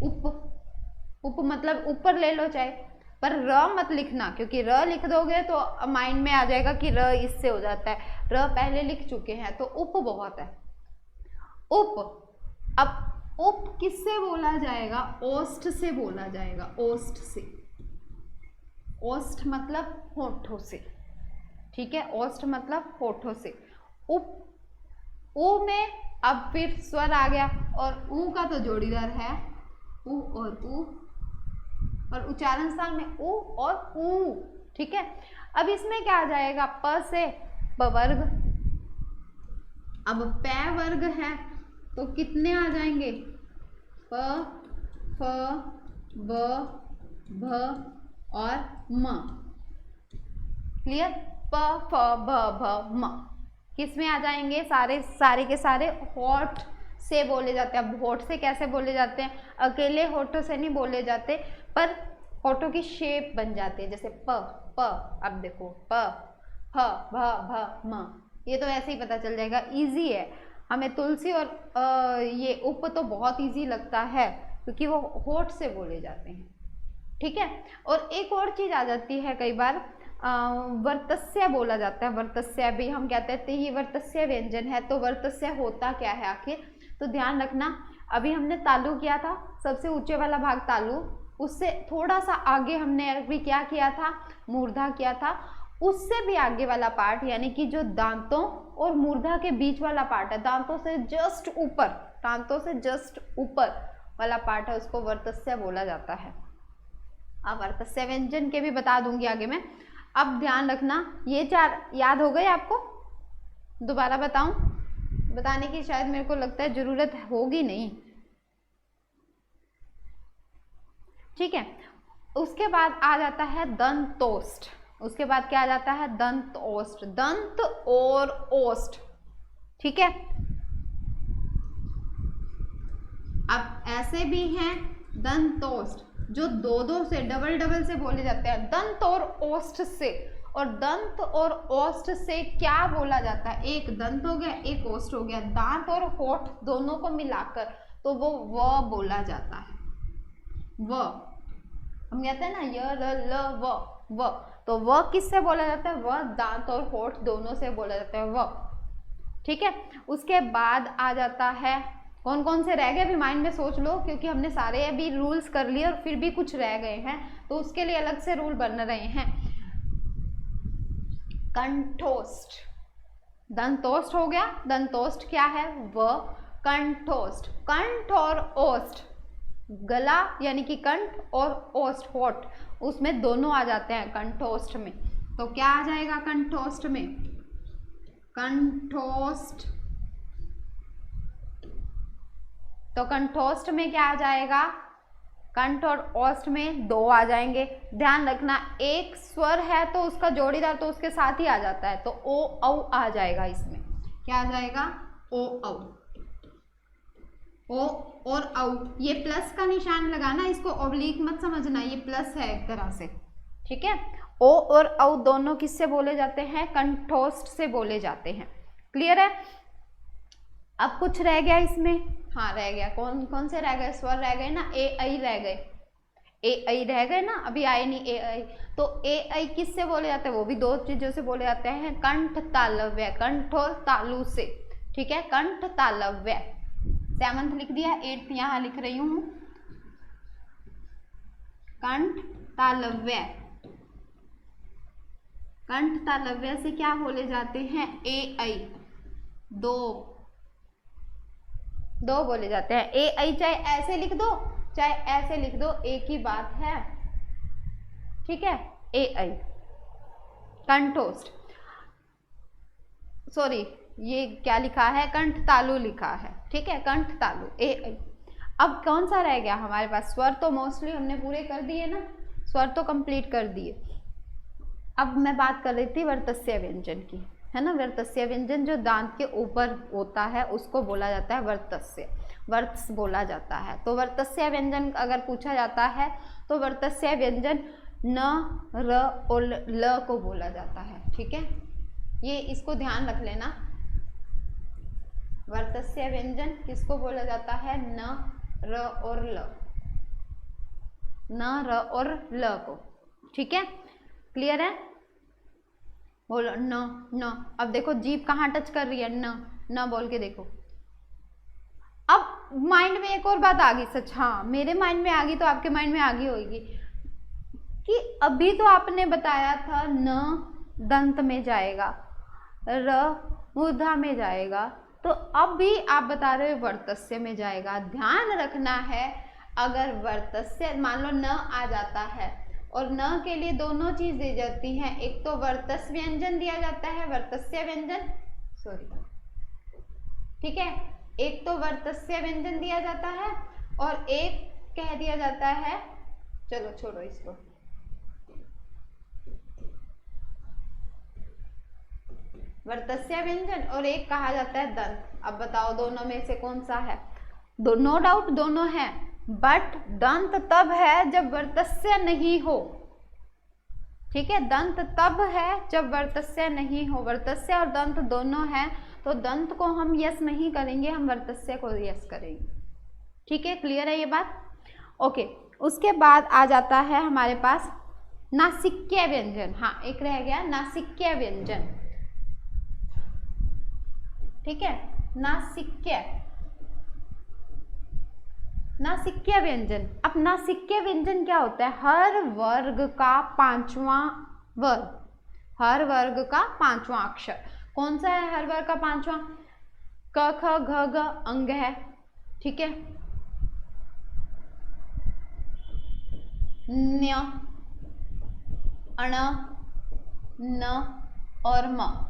उप, उप मतलब ऊपर ले लो चाहे, पर र मत लिखना, क्योंकि र लिख दोगे तो माइंड में आ जाएगा कि र इससे हो जाता है, र पहले लिख चुके हैं, तो उप बहुत है। उप, अब उप किससे बोला जाएगा? ओष्ठ से बोला जाएगा, ओष्ठ से। ओष्ठ मतलब होठों से, ठीक है, ओष्ठ मतलब होठों से। उप, उ में अब फिर स्वर आ गया, और ऊ का तो जोड़ीदार है उ और ऊ, और उच्चारण स्थान में उ और ऊ, ठीक है। अब इसमें क्या आ जाएगा? प से प वर्ग। अब पै वर्ग है तो कितने आ जाएंगे? प, फ, ब, भ और म। क्लियर? प, फ, ब, भ, म किस में आ जाएंगे? सारे के सारे होठ से बोले जाते हैं। अब होठ से कैसे बोले जाते हैं? अकेले होठों से नहीं बोले जाते, पर होठों की शेप बन जाती है, जैसे प, प, अब देखो प, फ, भ, भ, म, ये तो ऐसे ही पता चल जाएगा, इजी है। हमें तुलसी और ये उप तो बहुत इजी लगता है क्योंकि वो होठ से बोले जाते हैं, ठीक है। और एक और चीज आ जाती है, कई बार वर्तस्य बोला जाता है। वर्तस्य भी हम कहते हैं ये वर्तस्य व्यंजन है, तो वर्तस्य होता क्या है आखिर? तो ध्यान रखना, अभी हमने तालु किया था, सबसे ऊंचे वाला भाग तालु, उससे थोड़ा सा आगे हमने अभी क्या किया था? मूर्धा किया था। उससे भी आगे वाला पार्ट, यानी कि जो दांतों और मूर्धा के बीच वाला पार्ट है, दांतों से जस्ट ऊपर, दांतों से जस्ट ऊपर वाला पार्ट है, उसको वर्तस्य बोला जाता है। अब वर्तस्य व्यंजन के भी बता दूंगी आगे मैं। अब ध्यान रखना, ये 4 याद हो गए आपको? दोबारा बताऊं? बताने की शायद मेरे को लगता है जरूरत होगी नहीं, ठीक है। उसके बाद आ जाता है दंतोष्ठ। उसके बाद क्या आ जाता है? दंतोष्ठ, दंत और ओष्ठ, ठीक है। अब ऐसे भी हैं दंतोष्ठ जो दो से डबल से बोले जाते हैं, दंत और ओष्ठ से। और दंत और ओष्ठ से क्या बोला जाता है? एक दंत हो गया, एक ओष्ठ हो गया, दांत और होठ दोनों को मिलाकर तो वो व बोला जाता है। व हम कहते हैं ना य र ल व, तो व किससे बोला जाता है? व दांत और होठ दोनों से बोला जाता है, व, ठीक है। उसके बाद आ जाता है, कौन कौन से रह गए अभी माइंड में सोच लो, क्योंकि हमने सारे अभी रूल्स कर लिए और फिर भी कुछ रह गए हैं, तो उसके लिए अलग से रूल बन रहे हैं। कंठोष्ठ, दंतोष्ठ हो गया, दंतोष्ठ क्या है? व। कंठोष्ठ, कंठ और ओष्ठ, गला यानी कि कंठ और ओष्ठ होठ, उसमें दोनों आ जाते हैं कंठोष्ठ में। तो क्या आ जाएगा कंठोष्ठ में? कंठोष्ठ, तो कंठोष्ठ में क्या आ जाएगा? कंठ और ओष्ठ में 2 आ जाएंगे। ध्यान रखना, एक स्वर है तो उसका जोड़ीदार तो उसके साथ ही आ जाता है, तो ओ औ आ जाएगा इसमें। क्या आ जाएगा? ओ औ, ओ और औ। ये प्लस का निशान लगाना, इसको ऑब्लिक मत समझना, ये प्लस है एक तरह से, ठीक है। ओ और औ दोनों किससे बोले जाते हैं? कंठोष्ठ से बोले जाते हैं। क्लियर है? अब कुछ रह गया इसमें, हाँ रह गया, कौन कौन से रह गए? स्वर रह गए ना, ए ऐ रह गए, ए ऐ रह गए ना, अभी आए नहीं ए ऐ। तो ए ऐ किससे बोले जाते हैं? वो भी 2 चीजों से बोले जाते हैं, कंठ तालव्य, कंठ और तालु से, ठीक है। कंठ तालव्य, 7th लिख दिया, 8th यहाँ लिख रही हूँ। कंठ तालव्य, कंठ तालव्य से क्या बोले जाते हैं? ए ऐ, 2 बोले जाते हैं। ए ऐ चाहे ऐसे लिख दो चाहे ऐसे लिख दो, एक ही बात है, ठीक है। ए ऐ, कंठोष्ठ। सॉरी ये क्या लिखा है, कंठ तालु लिखा है, ठीक है, कंठ तालु ए। अब कौन सा रह गया हमारे पास, स्वर तो मोस्टली हमने पूरे कर दिए ना, स्वर तो कंप्लीट कर दिए। अब मैं बात कर रही थी वर्तस्य व्यंजन की, है ना। वर्तस्य व्यंजन जो दांत के ऊपर होता है उसको बोला जाता है वर्तस्य, वर्त्स बोला जाता है। तो वर्तस्य व्यंजन अगर पूछा जाता है तो वर्तस्य व्यंजन न, र और ल को बोला जाता है, ठीक है, ये इसको ध्यान रख लेना। वर्तस्य व्यंजन किसको बोला जाता है, न, र और ल, न, र और ल को, ठीक है, क्लियर है। बोलो न, न। अब देखो जीभ कहाँ टच कर रही है, न, न बोल के देखो। अब माइंड में एक और बात आ गई, सच, हाँ मेरे माइंड में आ गई तो आपके माइंड में आ गई होगी कि अभी तो आपने बताया था न दंत में जाएगा, र मूर्धा में जाएगा, तो अब भी आप बता रहे हो वर्तस्य में जाएगा। ध्यान रखना है, अगर वर्तस्य मान लो न आ जाता है और न के लिए दोनों चीज दी जाती हैं, एक तो वर्तस व्यंजन दिया जाता है, वर्तस्य व्यंजन, सॉरी, ठीक है, एक तो वर्तस्य व्यंजन दिया जाता है और एक कह दिया जाता है, चलो छोड़ो इसको, वर्तस्य व्यंजन और एक कहा जाता है दंत। अब बताओ दोनों में से कौन सा है, नो डाउट दोनों है, बट दंत तब है जब वर्तस्य नहीं हो, ठीक है, दंत तब है जब वर्तस्य नहीं हो। वर्तस्य और दंत दोनों है तो दंत को हम यस नहीं करेंगे, हम वर्तस्य को यस करेंगे, ठीक है, क्लियर है ये बात, ओके। उसके बाद आ जाता है हमारे पास नासिक्य व्यंजन, हाँ एक रह गया नासिक्य व्यंजन, ठीक है, नासिक्य, नासिक्य व्यंजन। अब नासिक्य व्यंजन क्या होता है, हर वर्ग का पांचवां वर्ग, हर वर्ग का पांचवां अक्षर, कौन सा है हर वर्ग का पांचवां, क ख घ घ अंग है, ठीक है, न्य, अण, न और म।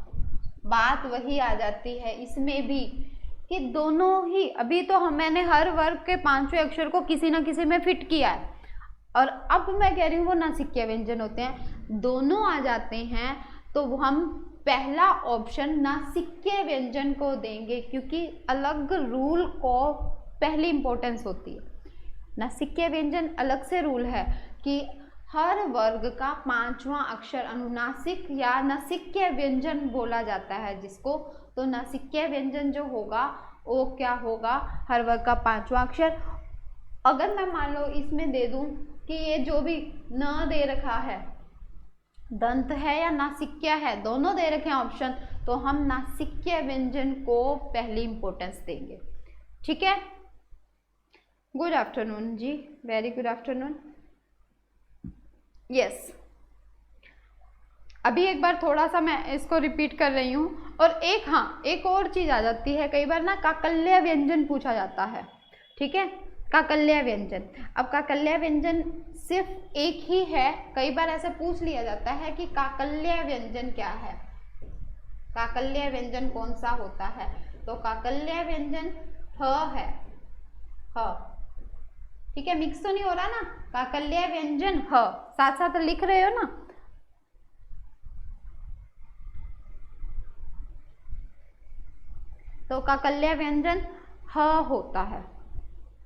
बात वही आ जाती है इसमें भी कि दोनों ही, अभी तो मैंने हर वर्ग के पांचवें अक्षर को किसी ना किसी में फिट किया है, और अब मैं कह रही हूँ वो नासिक्य व्यंजन होते हैं, दोनों आ जाते हैं तो हम पहला ऑप्शन नासिक्य व्यंजन को देंगे, क्योंकि अलग रूल को पहली इंपॉर्टेंस होती है। नासिक्य व्यंजन अलग से रूल है कि हर वर्ग का पांचवां अक्षर अनुनासिक या नासिक्य व्यंजन बोला जाता है जिसको, तो नासिक्य व्यंजन जो होगा वो क्या होगा, हर वर्ग का पांचवां अक्षर। अगर मैं मान लो इसमें दे दूं कि ये जो भी न दे रखा है दंत है या नासिक्य है, दोनों दे रखे हैं ऑप्शन, तो हम नासिक्य व्यंजन को पहली इंपॉर्टेंस देंगे, ठीक है। गुड आफ्टरनून जी, वेरी गुड आफ्टरनून, यस। अभी एक बार थोड़ा सा मैं इसको रिपीट कर रही हूँ, और एक, हाँ एक और चीज़ आ जाती है, कई बार ना काकल्य व्यंजन पूछा जाता है, ठीक है, काकल्य व्यंजन। अब काकल्य व्यंजन सिर्फ एक ही है, कई बार ऐसे पूछ लिया जाता है कि काकल्य व्यंजन क्या है, काकल्य व्यंजन कौन सा होता है, तो काकल्य व्यंजन ह है, ह, ठीक है, मिक्स तो नहीं हो रहा ना, काकल्य व्यंजन ह, साथ साथ लिख रहे हो ना, तो काकल्य व्यंजन ह होता है,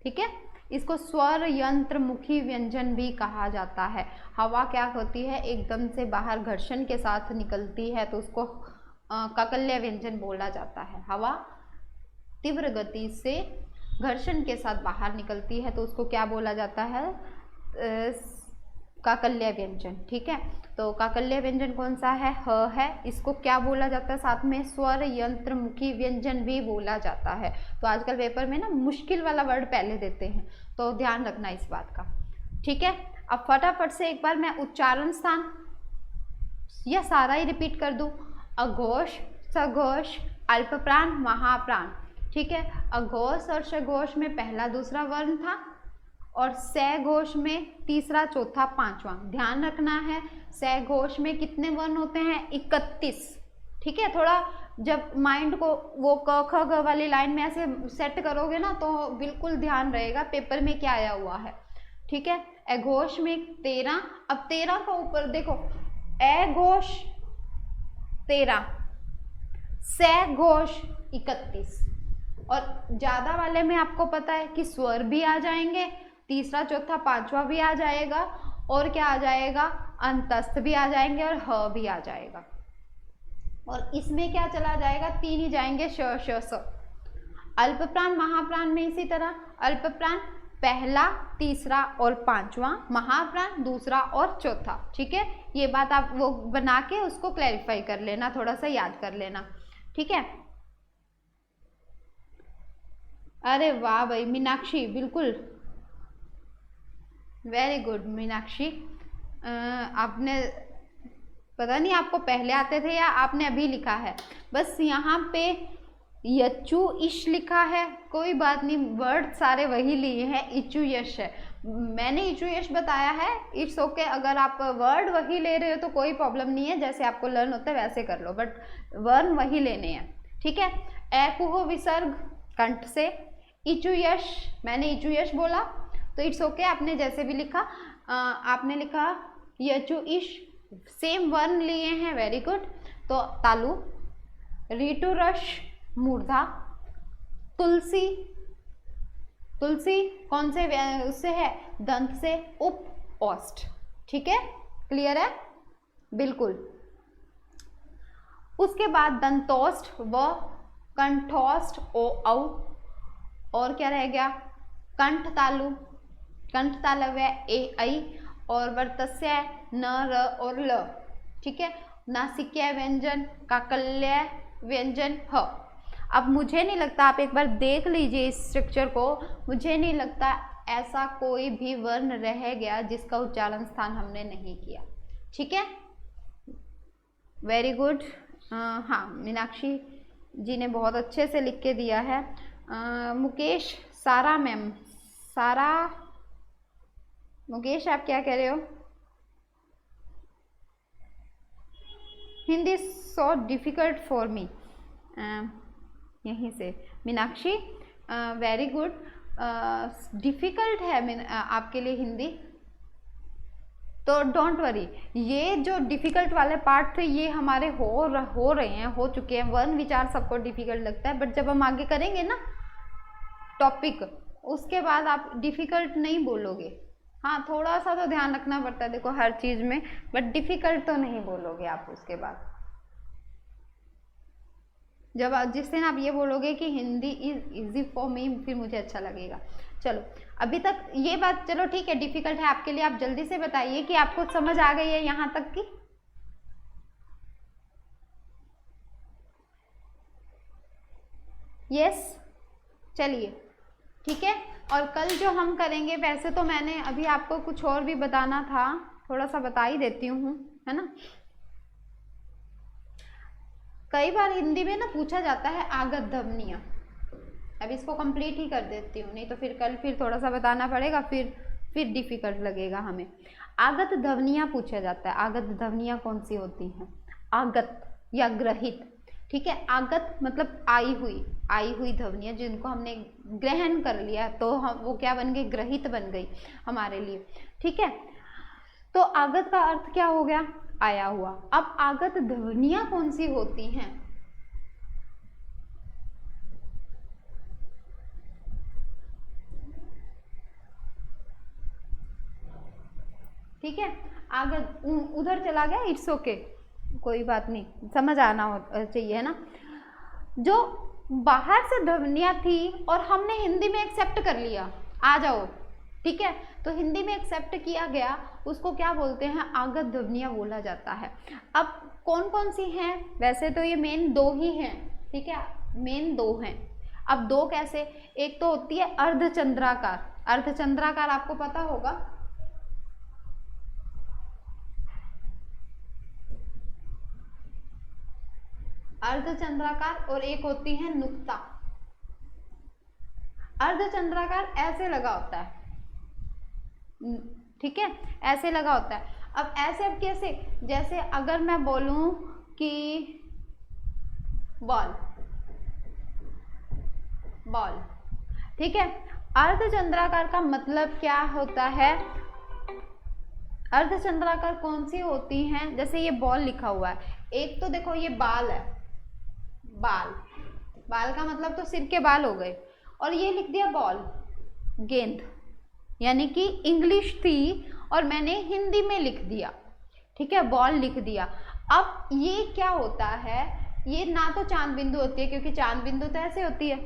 ठीक है। इसको स्वर यंत्र मुखी व्यंजन भी कहा जाता है। हवा क्या होती है, एकदम से बाहर घर्षण के साथ निकलती है तो उसको काकल्य व्यंजन बोला जाता है। हवा तीव्र गति से घर्षण के साथ बाहर निकलती है तो उसको क्या बोला जाता है, काकल्य व्यंजन, ठीक है। तो काकल्य व्यंजन कौन सा है, ह है, इसको क्या बोला जाता है, साथ में स्वर यंत्र मुखी व्यंजन भी बोला जाता है। तो आजकल पेपर में ना मुश्किल वाला वर्ड पहले देते हैं, तो ध्यान रखना इस बात का, ठीक है। अब फटाफट से एक बार मैं उच्चारण स्थान यह सारा ही रिपीट कर दूं, अघोष, सघोष, अल्पप्राण, महाप्राण, ठीक है। अघोष और सघोष में पहला दूसरा वर्ण था और सघोष में तीसरा चौथा पांचवा। ध्यान रखना है सघोष में कितने वर्ण होते हैं, 31, ठीक है, थोड़ा जब माइंड को वो क ख ग वाली लाइन में ऐसे सेट करोगे ना तो बिल्कुल ध्यान रहेगा पेपर में क्या आया हुआ है। ठीक है, एघोष में 13, अब 13 का ऊपर देखो, एघोष 13, से घोष 31, और ज्यादा वाले में आपको पता है कि स्वर भी आ जाएंगे, तीसरा चौथा पांचवा भी आ जाएगा, और क्या आ जाएगा, अंतस्थ भी आ जाएंगे, और ह भी आ जाएगा। और इसमें क्या चला जाएगा, 3 ही जाएंगे, श श स। अल्पप्राण महाप्राण में इसी तरह, अल्पप्राण पहला, तीसरा और पांचवा, महाप्राण दूसरा और चौथा। ठीक है, ये बात आप वो बना के उसको क्लैरिफाई कर लेना, थोड़ा सा याद कर लेना। ठीक है, अरे वाह भाई मीनाक्षी, बिल्कुल वेरी गुड मीनाक्षी। आपने पता नहीं आपको पहले आते थे या आपने अभी लिखा है, बस यहाँ पे यचु इश लिखा है, कोई बात नहीं, वर्ड सारे वही लिए हैं, इचु यश है, मैंने इचु यश बताया है, इट्स ओके। अगर आप वर्ड वही ले रहे हो तो कोई प्रॉब्लम नहीं है, जैसे आपको लर्न होता है वैसे कर लो, बट वर्ण वही लेने हैं। ठीक है, एकुह विसर्ग कंठ से, इचु यश मैंने इचु यश बोला तो इट्स ओके, आपने जैसे भी लिखा, आपने लिखा यचु इश, सेम वर्ण लिए हैं, वेरी गुड। तो तालु, ऋतु रश मूर्धा, तुलसी, तुलसी कौन से उससे है, दंत से, उप ओष्ठ। ठीक है, क्लियर है, बिल्कुल। उसके बाद दंतोष्ठ व कंठोष्ठ ओ औ, और क्या रह गया, कंठ तालु, कंठ तालव्य ए ऐ, और वर्तस्य न र और ल। ठीक है, नासिक्य व्यंजन, काकल्य व्यंजन ह। अब मुझे नहीं लगता, आप एक बार देख लीजिए इस स्ट्रक्चर को, मुझे नहीं लगता ऐसा कोई भी वर्ण रह गया जिसका उच्चारण स्थान हमने नहीं किया। ठीक है, वेरी गुड। हाँ, मीनाक्षी जी ने बहुत अच्छे से लिख के दिया है। मुकेश, सारा मैम, सारा, मुकेश आप क्या कह रहे हो, Hindi so difficult for me, यहीं से मीनाक्षी, वेरी गुड, डिफिकल्ट है आपके लिए हिंदी, तो डोंट वरी, ये जो डिफिकल्ट वाले पार्ट थे ये हमारे हो रहे हैं, हो चुके हैं। वर्ण विचार सबको डिफिकल्ट लगता है, बट जब हम आगे करेंगे ना टॉपिक, उसके बाद आप डिफिकल्ट नहीं बोलोगे। हाँ, थोड़ा सा तो ध्यान रखना पड़ता है देखो हर चीज में, बट डिफिकल्ट तो नहीं बोलोगे आप उसके बाद। जब जिस दिन आप ये बोलोगे कि Hindi is easy for me, फिर मुझे अच्छा लगेगा। चलो, अभी तक ये बात चलो ठीक है, डिफिकल्ट है आपके लिए, आप जल्दी से बताइए कि आपको समझ आ गई है यहाँ तक की। यस, चलिए ठीक है। और कल जो हम करेंगे, वैसे तो मैंने अभी आपको कुछ और भी बताना था, थोड़ा सा बता ही देती हूँ, है ना। कई बार हिंदी में ना पूछा जाता है आगत ध्वनियाँ, अब इसको कंप्लीट ही कर देती हूँ, नहीं तो फिर कल फिर थोड़ा सा बताना पड़ेगा, फिर डिफिकल्ट लगेगा हमें। आगत ध्वनियाँ पूछा जाता है, आगत ध्वनियाँ कौन सी होती हैं, आगत या ग्रहित। ठीक है, आगत मतलब आई हुई ध्वनियाँ जिनको हमने ग्रहण कर लिया, तो हम वो क्या बन गई, ग्रहित बन गई हमारे लिए। ठीक है, तो आगत का अर्थ क्या हो गया, आया हुआ। अब आगत ध्वनियाँ कौन सी होती हैं, ठीक है, आगत उधर चला गया, इट्स ओके, कोई बात नहीं, समझ आना चाहिए, है ना। जो बाहर से ध्वनियाँ थी और हमने हिंदी में एक्सेप्ट कर लिया, आ जाओ, ठीक है, तो हिंदी में एक्सेप्ट किया गया, उसको क्या बोलते हैं, आगत ध्वनियाँ बोला जाता है। अब कौन कौन सी हैं, वैसे तो ये मेन 2 ही हैं, ठीक है, मेन 2 हैं। अब 2 कैसे, एक तो होती है अर्धचंद्राकार, अर्धचंद्राकार आपको पता होगा, अर्धचंद्राकार, और एक होती है नुक्ता। अर्धचंद्राकार ऐसे लगा होता है, ठीक है, ऐसे लगा होता है। अब ऐसे, अब कैसे, जैसे अगर मैं बोलूं कि बॉल, बॉल। ठीक है, अर्धचंद्राकार का मतलब क्या होता है? अर्धचंद्राकार कौन सी होती हैं? जैसे ये बॉल लिखा हुआ है, एक तो देखो ये बाल है, बाल, बाल का मतलब तो सिर के बाल हो गए, और ये लिख दिया बॉल, गेंद, यानी कि इंग्लिश थी और मैंने हिंदी में लिख दिया। ठीक है, बॉल लिख दिया। अब ये क्या होता है, ये ना तो चांद बिंदु होती है, क्योंकि चांद बिंदु तो ऐसे होती है,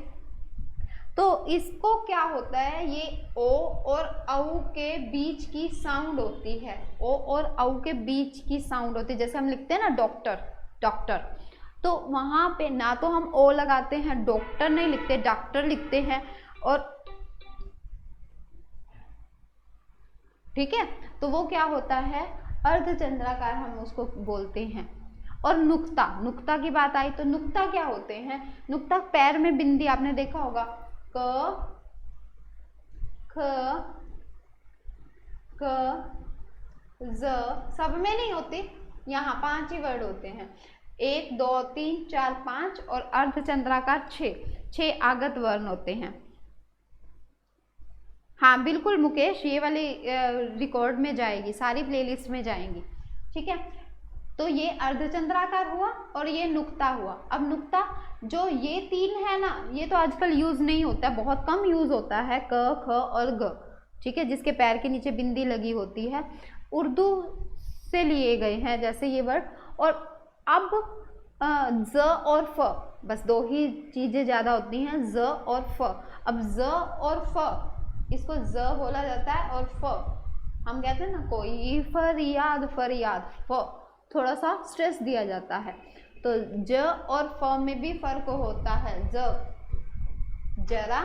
तो इसको क्या होता है, ये ओ और औ के बीच की साउंड होती है, ओ और औ के बीच की साउंड होती है। जैसे हम लिखते हैं ना डॉक्टर, डॉक्टर, तो वहां पे ना तो हम ओ लगाते हैं, डॉक्टर नहीं लिखते, डॉक्टर लिखते हैं, और ठीक है, तो वो क्या होता है, अर्धचंद्राकार हम उसको बोलते हैं। और नुक्ता, नुक्ता की बात आई तो नुक्ता क्या होते हैं? नुक्ता पैर में बिंदी, आपने देखा होगा, क, ख, क, ज, सब में नहीं होते, यहाँ 5 ही वर्ड होते हैं, 1 2 3 4 5, और अर्धचंद्राकार 6 आगत वर्ण होते हैं। हाँ बिल्कुल मुकेश, ये वाली रिकॉर्ड में जाएगी, सारी प्लेलिस्ट में जाएंगी। ठीक है, तो ये अर्धचंद्राकार हुआ और ये नुक्ता हुआ। अब नुक्ता जो ये 3 है ना, ये तो आजकल यूज नहीं होता, बहुत कम यूज होता है, क, ख और ग। ठीक है, जिसके पैर के नीचे बिंदी लगी होती है, उर्दू से लिए गए हैं जैसे ये वर्ड। और अब ज और फ, बस 2 ही चीजें ज्यादा होती हैं, ज और फ। अब ज और फ, इसको ज बोला जाता है, और फ हम कहते हैं ना, कोई फरियाद, फरियाद, फ थोड़ा सा स्ट्रेस दिया जाता है, तो ज और फ में भी फर्क होता है। ज, जरा,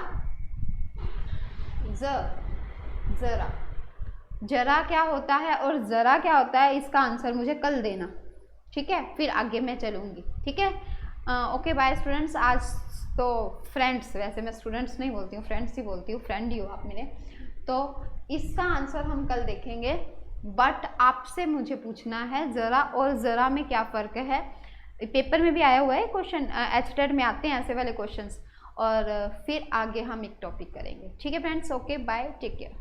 ज, जरा, जरा क्या होता है और जरा क्या होता है, इसका आंसर मुझे कल देना। ठीक है, फिर आगे मैं चलूँगी। ठीक है, ओके बाय स्टूडेंट्स। आज तो फ्रेंड्स, वैसे मैं स्टूडेंट्स नहीं बोलती हूँ, फ्रेंड्स ही बोलती हूँ, फ्रेंड ही हो आप मेरे, तो इसका आंसर हम कल देखेंगे। बट आपसे मुझे पूछना है जरा और जरा में क्या फ़र्क है। पेपर में भी आया हुआ है क्वेश्चन, एचटेट में आते हैं ऐसे वाले क्वेश्चंस, और फिर आगे हम एक टॉपिक करेंगे। ठीक है friends, okay bye, take care.